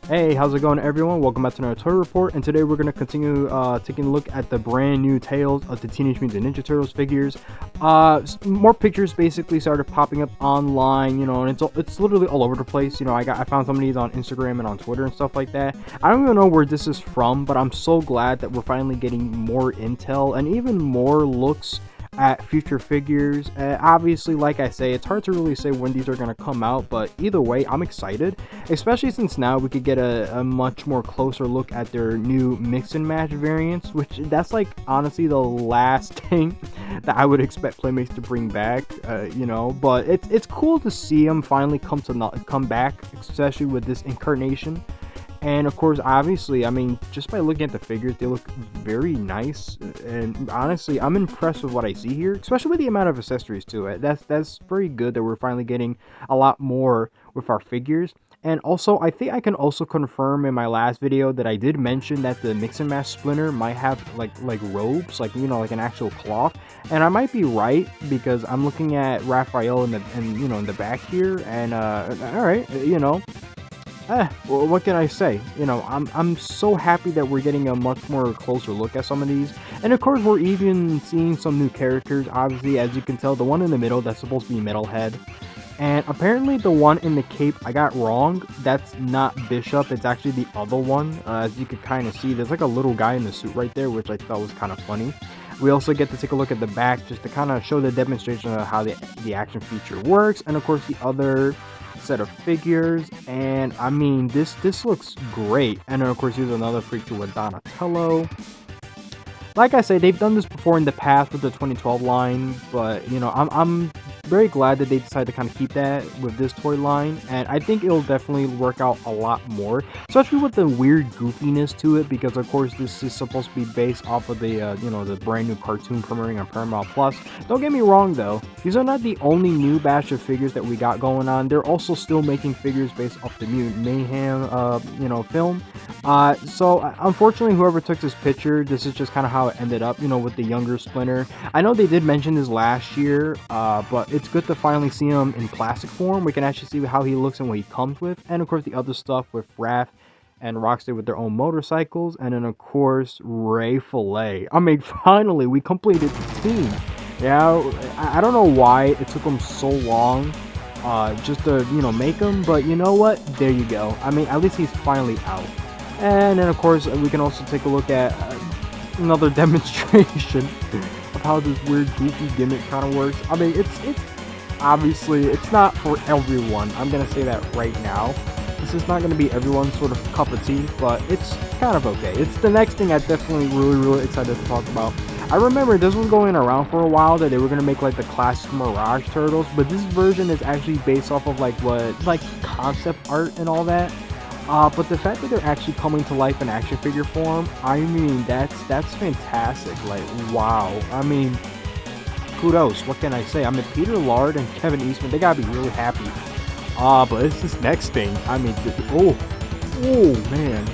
Hey, how's it going, everyone? Welcome back to another toy report, and today we're going to continue taking a look at the brand new Tales of the Teenage Mutant Ninja Turtles figures. More pictures basically started popping up online, and it's literally all over the place. I found some of these on Instagram and on Twitter and stuff like that. I don't even know where this is from, but I'm so glad that we're finally getting more intel and even more looks at future figures. Obviously, like I say, it's hard to really say when these are going to come out, but either way, I'm excited, especially since now we could get a much more closer look at their new mix and match variants, which that's like honestly the last thing that I would expect Playmates to bring back, but it's cool to see them finally come back, especially with this incarnation. And of course, obviously, I mean, just by looking at the figures, they look very nice. And honestly, I'm impressed with what I see here, especially with the amount of accessories to it. That's very good that we're finally getting a lot more with our figures. And also, I think I can also confirm in my last video that I did mention that the mix and match Splinter might have like robes, like an actual cloth. And I might be right because I'm looking at Raphael in the back here, and all right, well, what can I say? I'm so happy that we're getting a much more closer look at some of these. And of course, we're even seeing some new characters. Obviously, as you can tell, the one in the middle, that's supposed to be Metalhead. And apparently the one in the cape I got wrong. That's not Bishop. It's actually the other one. As you could kind of see, there's like a little guy in the suit right there, which I thought was kind of funny. We also get to take a look at the back just to kind of show the demonstration of how the action feature works. And of course, the other set of figures, and I mean this looks great. And then of course here's another feature with Donatello. Like I say, they've done this before in the past with the 2012 line, but I'm very glad that they decided to kind of keep that with this toy line, and I think it'll definitely work out a lot more, especially with the weird goofiness to it, because of course this is supposed to be based off of the the brand new cartoon premiering on Paramount Plus. Don't get me wrong though, these are not the only new batch of figures that we got going on. They're also still making figures based off the Mutant Mayhem film. So unfortunately, whoever took this picture, this is just kind of how it ended up, with the younger Splinter. I know they did mention this last year, but it's good to finally see him in plastic form. We can actually see how he looks and what he comes with, and of course the other stuff with Raph and Rocksteady with their own motorcycles, and then of course Ray Fillet. I mean, finally we completed the team. Yeah, I don't know why it took them so long just to make him, but you know what? There you go. I mean, at least he's finally out. And then of course we can also take a look at another demonstration of how this weird goofy gimmick kind of works. I mean, it's obviously it's not for everyone. I'm gonna say that right now. This is not gonna be everyone's sort of cup of tea, but it's kind of okay. It's the next thing I'm definitely really excited to talk about. I remember this was going around for a while that they were gonna make like the classic Mirage turtles, but this version is actually based off of like concept art and all that. But the fact that they're actually coming to life in action figure form, I mean, that's fantastic. Like, wow. I mean, kudos. What can I say? I mean, Peter Lard and Kevin Eastman, they gotta be really happy. But it's this next thing. I mean, oh man,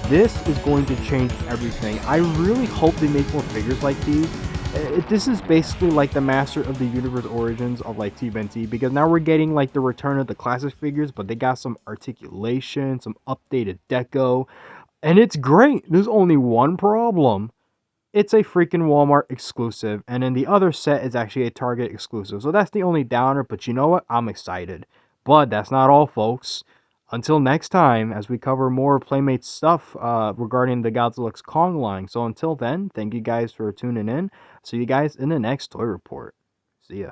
this is going to change everything. I really hope they make more figures like these. This is basically like the Master of the Universe origins of like TMNT, because now we're getting like the return of the classic figures, but they got some articulation, some updated deco, and it's great. There's only one problem. It's a freaking Walmart exclusive, and then the other set is actually a Target exclusive. So that's the only downer, but you know what? I'm excited. But that's not all, folks. Until next time, as we cover more Playmates stuff regarding the Godzilla x Kong line. So until then, thank you guys for tuning in. See you guys in the next toy report. See ya.